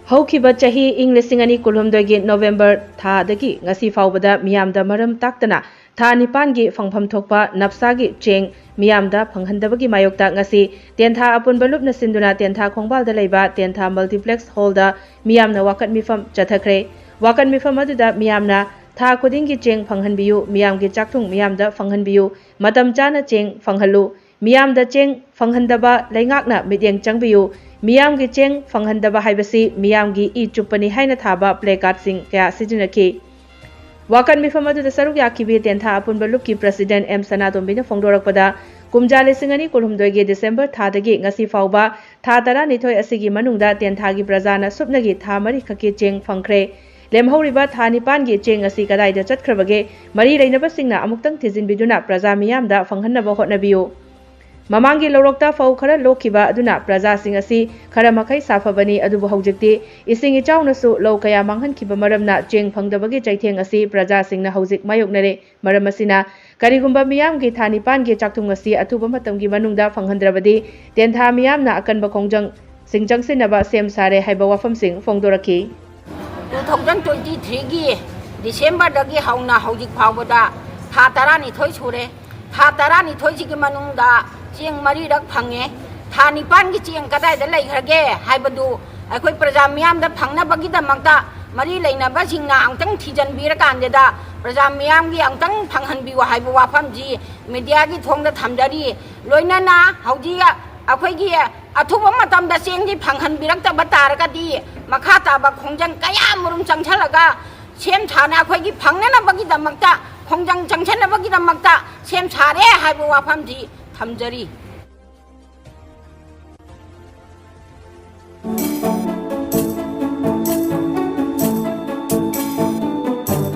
ꯍꯧꯈꯤꯕ ꯆꯍꯤ ꯏꯪ 2016ꯒꯤ ꯅꯣꯚꯦꯝꯕꯔ ꯊꯥꯗꯒꯤ ꯉꯁꯤ ꯐꯥꯎꯕꯗ ꯃꯤꯌꯥꯝꯗ ꯃꯔꯝ ꯇꯥꯛꯇꯅ ꯊꯥ 9ꯒꯤ ꯐꯪꯐꯝ ꯊꯣꯛꯄ ꯅꯞꯁꯥꯒꯤ ꯆꯦꯡ ꯃꯤꯌꯥꯝꯗ ꯐꯪꯍꯟꯗꯕꯒꯤ ꯃꯥꯌꯣꯛꯇ ꯉꯁꯤ ꯇꯦꯟꯊꯥ ꯑꯄꯨꯟꯕ ꯂꯨꯞꯅ ꯁꯤꯟꯗꯨꯅ ꯇꯦꯟꯊꯥ ꯈꯣꯡꯕꯥꯜꯗ ꯂꯩꯕ ꯇꯦꯟꯊꯥ ꯃꯜꯇꯤꯄ꯭ꯂꯦꯛꯁ ꯍꯣꯜꯗ ꯃꯤꯌꯥꯝꯅ ꯋꯥꯀꯠ ꯃꯤꯐꯝ ꯆꯠꯊꯈ꯭ꯔꯦ꯫ ꯋꯥꯀꯠ ꯃꯤꯐꯝ ꯑꯗꯨꯗ ꯃꯤꯌꯥꯝꯅ ꯊꯥ ꯈꯨꯗꯤꯡꯒꯤ ꯆꯦꯡ ꯐꯪꯍꯟꯕꯤꯌꯨ, ꯃꯤꯌꯥꯝꯒꯤ ꯆꯥꯛꯊꯨꯡ ꯃꯤꯌꯥꯝꯗ ꯐꯪꯍꯟꯕꯤꯌꯨ, ꯃꯇꯝ ꯆꯥꯅ ꯆꯦꯡ ꯐꯪꯍꯜꯂꯨ, ꯃꯤꯌꯥꯝꯗ ꯆꯦꯡ ꯐꯪꯍꯟꯗꯕ ꯂꯩꯉꯥꯛꯅ ꯃꯤꯠꯌꯦꯡ ꯆꯪꯕꯤꯌꯨ, ꯃꯤꯌꯥꯝꯒꯤ ꯆꯦꯡ ꯐꯪꯍꯟꯗꯕ ꯍꯥꯏꯕꯁꯤ ꯃꯤꯌꯥꯝꯒꯤ ꯏ ꯆꯨꯞꯄꯅꯤ ꯍꯥꯏꯅ ꯊꯥꯕ ꯄ꯭ꯂꯦꯀꯥꯔꯗꯁꯤꯡ ꯀꯌꯥ ꯁꯤꯖꯤꯟꯅꯈꯤ꯫ ꯋꯥꯀꯠ ꯃꯤꯐꯝ ꯑꯗꯨꯗ ꯁꯔꯨꯛ ꯌꯥꯈꯤꯕꯤ ꯇꯦꯟꯊꯥ ꯑꯄꯨꯟꯕ ꯂꯨꯞꯀꯤ ꯄ꯭ꯔꯁꯤꯗꯦꯟꯠ ꯑꯦꯝ ꯁꯅꯥꯇꯣꯝꯕꯤꯅ ꯐꯣꯡꯗꯣꯔꯛꯄꯗ ꯀꯨꯝꯖꯥ 2016ꯒꯤ ꯗꯤꯁꯦꯝꯕꯔ ꯊꯥꯗꯒꯤ ꯉꯁꯤ ꯐꯥꯎꯕ ꯊꯥ 12 ꯑꯁꯤꯒꯤ ꯃꯅꯨꯡꯗ ꯇꯦꯟꯊꯥꯒꯤ ꯄ꯭ꯔꯖꯥꯅ ꯁꯨꯞꯅꯒꯤ ꯊꯥ 4 ꯈꯛꯀꯤ ꯆꯦꯡ ꯐꯪꯈ꯭ꯔꯦ꯫ ꯂꯦꯝꯍꯧꯔꯤꯕ ꯊꯥ 9ꯒꯤ ꯆꯦꯡ ꯑꯁꯤ ꯀꯗꯥꯏꯗ ꯆꯠꯈ꯭ꯔꯕꯒꯦ? ꯃꯔꯤ ꯂꯩꯅꯕꯁꯤꯡꯅ ꯑꯃꯨꯛꯇꯪ ꯊꯤꯖꯤꯟꯕꯤꯗꯨꯅ प्रजा ꯃꯤꯌꯥꯝꯗ ꯐꯪꯍꯟꯅꯕ ꯍꯣꯠꯅꯕꯤꯌꯨ꯫ ꯃꯃꯥꯡꯒꯤ ꯂꯧꯔꯣꯛꯇ ꯐꯧ ꯈꯔ ꯂꯣꯛꯈꯤꯕ ꯑꯗꯨꯅ प्रजाꯁꯤꯡ ꯑꯁꯤ ꯈꯔ ꯃꯈꯩ ꯁꯥꯐꯕꯅꯤ, ꯑꯗꯨꯕꯨ ꯍꯧꯖꯤꯛꯇꯤ ꯏꯁꯤꯡ ꯏꯆꯥꯎꯅꯁꯨ ꯂꯧ ꯀꯌꯥ ꯃꯥꯡꯍꯟꯈꯤꯕ ꯃꯔꯝꯅ ꯆꯦꯡ ꯐꯪꯗꯕꯒꯤ ꯆꯩꯊꯦꯡ ꯑꯁꯤ प्रजाꯁꯤꯡꯅ ꯍꯧꯖꯤꯛ ꯃꯥꯌꯣꯛꯅꯔꯦ꯫ ꯃꯔꯝ ꯑꯁꯤꯅ ꯀꯔꯤꯒꯨꯝꯕ ꯃꯤꯌꯥꯝꯒꯤ ꯊꯥ 9ꯒꯤ ꯆꯥꯛꯊꯨꯡ ꯑꯁꯤ ꯑꯊꯨꯕ ꯃꯇꯝꯒꯤ ꯃꯅꯨꯡꯗ ꯐꯪꯍꯟꯗ꯭ꯔꯕꯗꯤ ꯇꯦꯟꯊꯥ ꯃꯤꯌꯥꯝꯅ ꯑꯀꯟꯕ ꯈꯣꯡꯖꯪꯁꯤꯡ ꯆꯪꯁꯤꯟꯅꯕ ꯁꯦꯝ ꯁꯥꯔꯦ ꯍꯥꯏꯕ ꯋꯥꯐꯝꯁꯤꯡ ꯐꯣꯡꯗꯣꯔꯛꯈꯤ꯫ 2023ꯒꯤ ꯗꯤꯁꯦꯝꯕꯔꯗꯒꯤ ꯍꯧꯅ ꯍꯧꯖꯤꯛ ꯐꯥꯎꯕꯗ ꯊꯥ 12 ꯁꯨꯔꯦ꯫ ꯊꯥ 12ꯁꯤꯒꯤ ꯃꯅꯨꯡꯗ ꯆꯦꯡ 4ꯔꯛ ꯐꯪꯉꯦ꯫ ꯊꯥ 9ꯒꯤ ꯆꯦꯡ ꯀꯗꯥꯏꯗ ꯂꯩꯈ꯭ꯔꯒꯦ ꯍꯥꯏꯕꯗꯨ ꯑꯩꯈꯣꯏ ꯄ꯭ꯔꯖꯥ ꯃꯤꯌꯥꯝꯗ ꯐꯪꯅꯕꯒꯤꯗꯃꯛꯇ ꯃꯔꯤ ꯂꯩꯅꯕꯁꯤꯡꯅ ꯑꯃꯨꯛꯇꯪ ꯊꯤꯖꯤꯟꯕꯤꯔꯀꯥꯟꯗ ꯄ꯭ꯔꯖꯥ ꯃꯤꯌꯥꯝꯒꯤ ꯑꯃꯨꯛꯇꯪ ꯐꯪꯍꯟꯕꯤꯌꯨ ꯍꯥꯏꯕ ꯋꯥꯐꯝꯁꯤ ꯃꯤꯗꯤꯌꯥꯒꯤ ꯊꯣꯡꯗ ꯊꯝꯖꯔꯤ꯫ ꯂꯣꯏꯅꯅ ꯍꯧꯖꯤꯛ ꯑꯩꯈꯣꯏꯒꯤ ꯑꯊꯨꯕ ꯃꯇꯝꯗ ꯆꯦꯡꯗꯤ ꯐꯪꯍꯟꯕꯤꯔꯛꯇꯕ ꯇꯥꯔꯒꯗꯤ ꯃꯈꯥ ꯇꯥꯕ ꯈꯣꯡꯖꯪ ꯀꯌꯥ ꯃꯔꯨꯝ ꯆꯪꯁꯜꯂꯒ ꯁꯦꯝ ꯁꯥꯅ ꯑꯩꯈꯣꯏꯒꯤ ꯐꯪꯅꯅꯕꯒꯤꯗꯃꯛꯇ ꯈꯣꯡꯖꯪ ꯆꯪꯁꯟꯅꯕꯒꯤꯗꯃꯛꯇ ꯁꯦꯝ ꯁꯥꯔꯦ ꯍꯥꯏꯕ ꯋꯥꯐꯝꯁꯤ ꯊꯝꯖꯔꯤ꯫